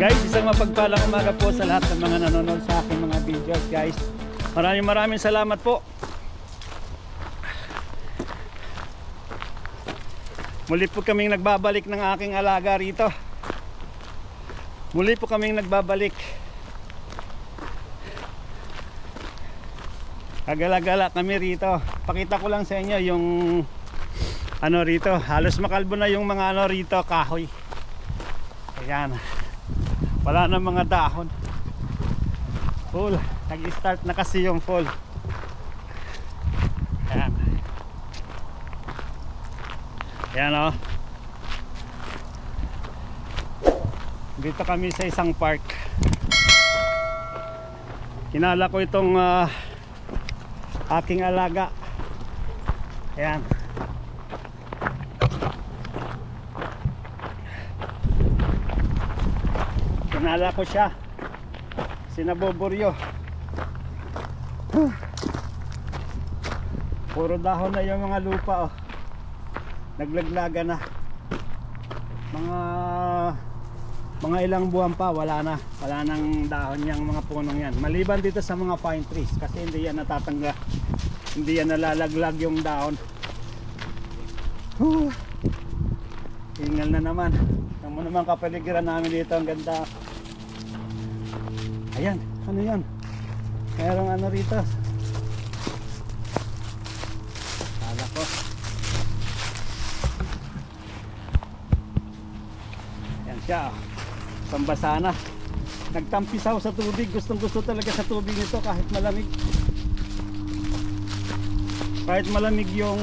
Guys, isang mapagpalang umaga po sa lahat ng mga nanonood sa aking mga videos, guys. Maraming salamat po. Muli po kaming nagbabalik ng aking alaga rito. Muli po kaming nagbabalik. Kagala-gala kami rito. Pakita ko lang sa inyo yung ano rito. Halos makalbo na yung mga ano rito, kahoy. Ayan. Wala na mga dahon. Full. Nag-start na kasi yung fall. Ayan. Ayan o. Dito kami sa isang park. Kinala ko itong aking alaga. Ayan. Kinala ko siya. Sinaboboryo. Puro dahon na yung mga lupa oh. Naglaglaga na. Mga ilang buwan pa wala nang dahon yang mga punong yan. Maliban dito sa mga pine trees kasi hindi yan natatangga. Hindi yan nalalaglag yung dahon. Hingal na naman. Ang naman kapaligiran namin dito, ang ganda. Ayan, ano yan? Mayroong ano rito. Kala ko. Ayan siya. Pambasa na. Nagtampisaw sa tubig. Gustong gusto talaga sa tubig nito kahit malamig. Kahit malamig yung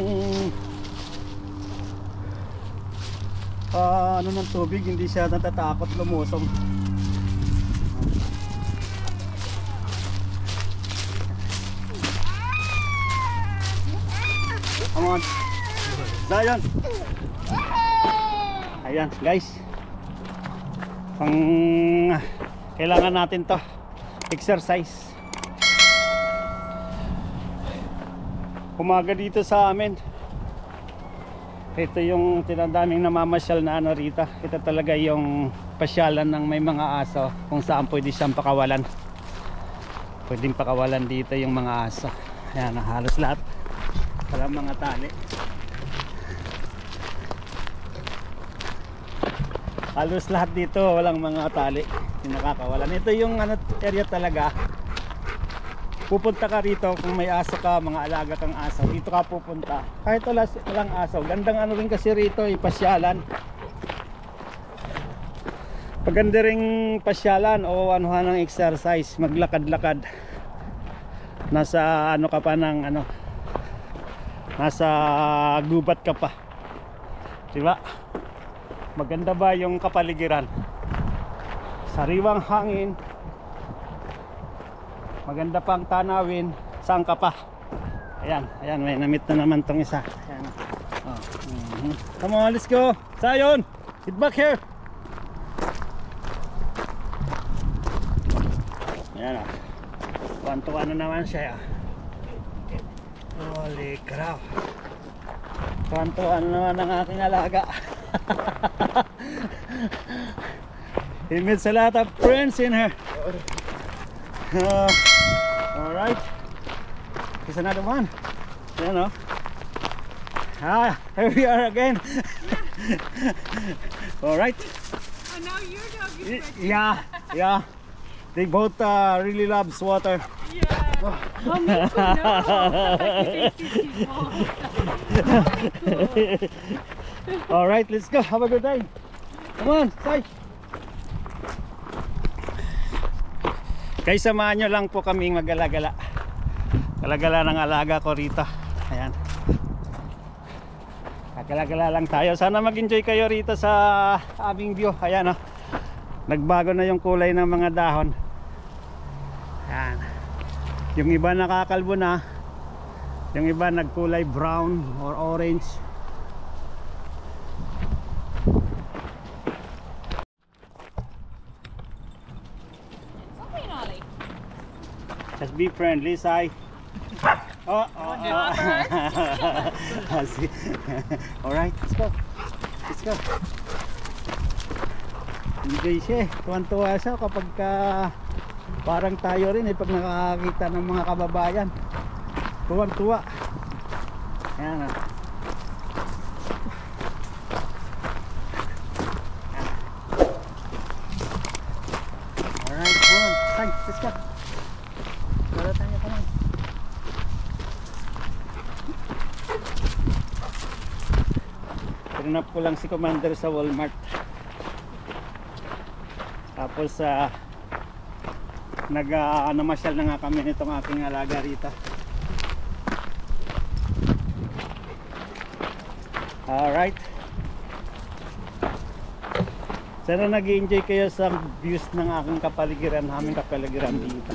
ano ng tubig, hindi siya natatakot lumusong. Come on. Zion. Ayan guys. Kailangan natin to exercise. Umaga dito sa amin. Ito yung tinadaming namamasyal na ano rito. Ito talaga yung pasyalan ng may mga aso kung saan pwede siyang pakawalan. Pwedeng pakawalan dito yung mga aso. Ayan, halos lahat. Walang mga tali. Halos lahat dito walang mga tali yung nakakawalan. Ito yung ano, area talaga. Pupunta ka rito kung may aso ka, mga alaga kang aso, dito ka pupunta. Kahit walang aso, gandang ano rin kasi rito, pasyalan. Paganda ring pasyalan o anuhan ng exercise, maglakad-lakad. Nasa ano ka pa ng ano, nasa gubat ka pa. Diba? Maganda ba yung kapaligiran? Sariwang hangin. Maganda pang tanawin. Saan ka pa? Ayan, ayan, may namit na naman tong isa. Ayan. Oh. Come on, let's go. Zion, get back here. Ayan o. Tuwan-tuwa na naman siya. Holy crap. Tuwan-tuwa na naman ang aking alaga. He meets a lot of friends in her. Alright. Here's another one. You know. Here we are again. Alright. Oh, now your dog is ready. Yeah. They both really loves water. Yeah. Oh, me too, no. Alright, let's go. Have a good day. Come on, say. Guys, samahan nyo lang po kaming mag-alagala. Galagala ng alaga ko rito. Ayan. Galagala lang tayo. Sana mag-enjoy kayo rito sa aming view. Ayan o. Nagbago na yung kulay ng mga dahon. Ayan. Yung iba nakakalbo na. Yung iba nagkulay brown or orange. Just be friendly, Sai. Oh. All right, let's go. Enjoy siya eh. Tuwan-tuwa siya kapag parang tayo rin eh pag nakakita ng mga kababayan. Tuwan-tuwa. Ayan ah. Alright, come on. Time, let's go. Tara tayo, come on. Pinap ko lang si Commander sa Walmart. Tapos namasyal na nga kami nitong aking alaga rito. Alright. Sana nag-enjoy kayo sa views ng aking kapaligiran, aming kapaligiran dito.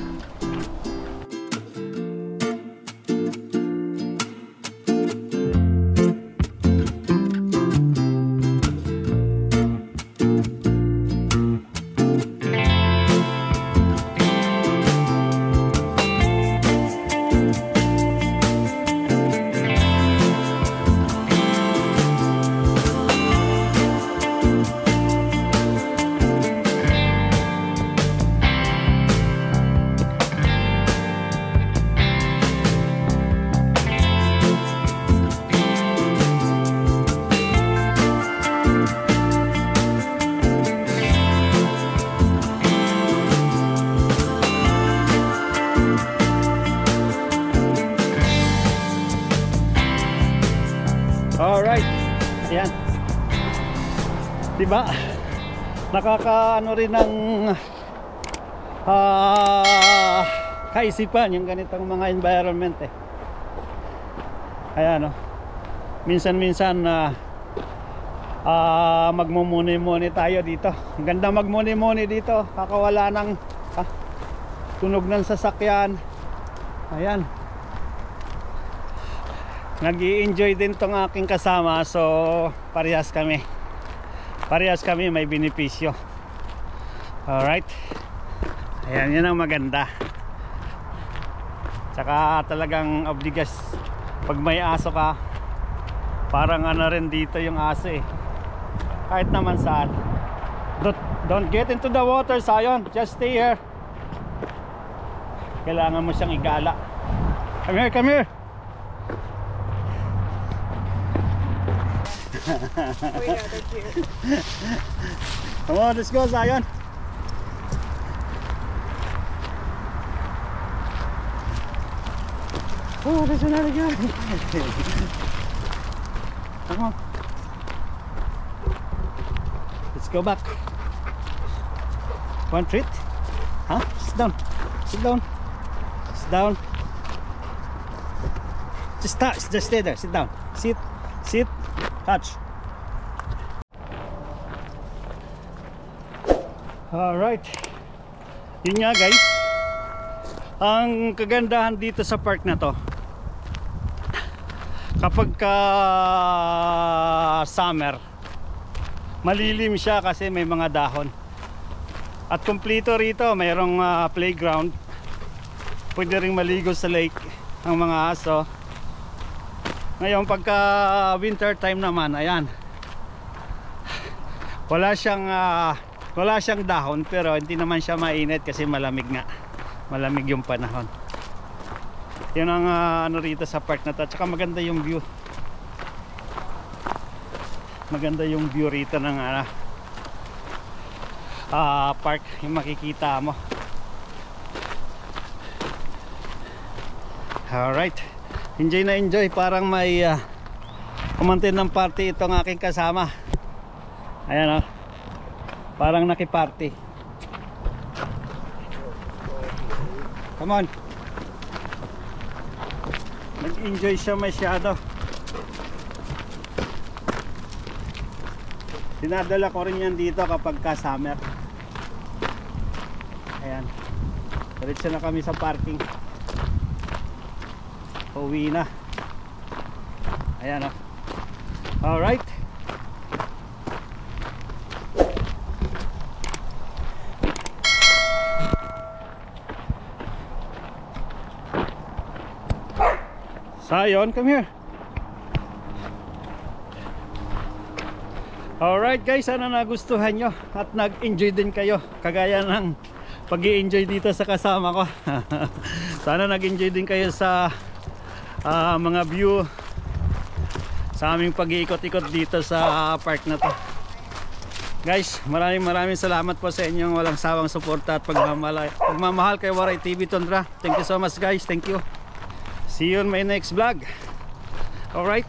Alright, ayan. Diba? Nakakaano rin ng kaisipan yung ganitong mga environment eh. Ayan o. Minsan-minsan magmumuni-muni tayo dito. Ang ganda magmuni-muni dito. Kakawala ng tunog ng sasakyan. Ayan. Nag-i-enjoy din tong aking kasama, so parehas kami may benepisyo. Alright, ayan, yun ang maganda. Tsaka talagang obligas pag may aso ka, parang ano rin dito yung aso eh, kahit naman saan. Don't get into the water, Zion, just stay here. Kailangan mo siyang igala. Come here, come here. Oh yeah, they're cute. Come on, let's go, Zion. Oh, there's another guy. Come on. Let's go back. One treat? Huh? Sit down. Sit down. Sit down. Just stay there. Sit down. Sit. Sit. Touch. Alright. Yun nga guys, ang kagandahan dito sa park na to, kapag summer, malilim siya kasi may mga dahon. At kumpleto rito, mayroong playground. Pwede ring maligo sa lake ang mga aso. Ngayon pagka winter time naman, ayan, wala siyang dahon, pero hindi naman siya mainit kasi malamig nga, malamig yung panahon. Yun ang ano rito sa park na to. Tsaka maganda yung view, maganda yung view rito ng park, yung makikita mo. Alright, enjoy na enjoy. Parang may kumantin ng party itong aking kasama. Ayan o, parang nakiparty. Come on. Nag-enjoy siya masyado. Dinadala ko rin yan dito kapag ka-summer. Ayan, diretso na kami sa parking. Uwi na. Ayan o. Alright. Zion, come here. Alright guys, sana nagustuhan nyo at nag-enjoy din kayo kagaya ng pag-i-enjoy dito sa kasama ko. Sana nag-enjoy din kayo sa mga view sa aming pag-iikot-ikot dito sa park na to. Guys, maraming salamat po sa inyong walang sawang suporta at pagmamahal kay Waray TV Tundra. Thank you so much guys, thank you. See you on my next vlog. Alright.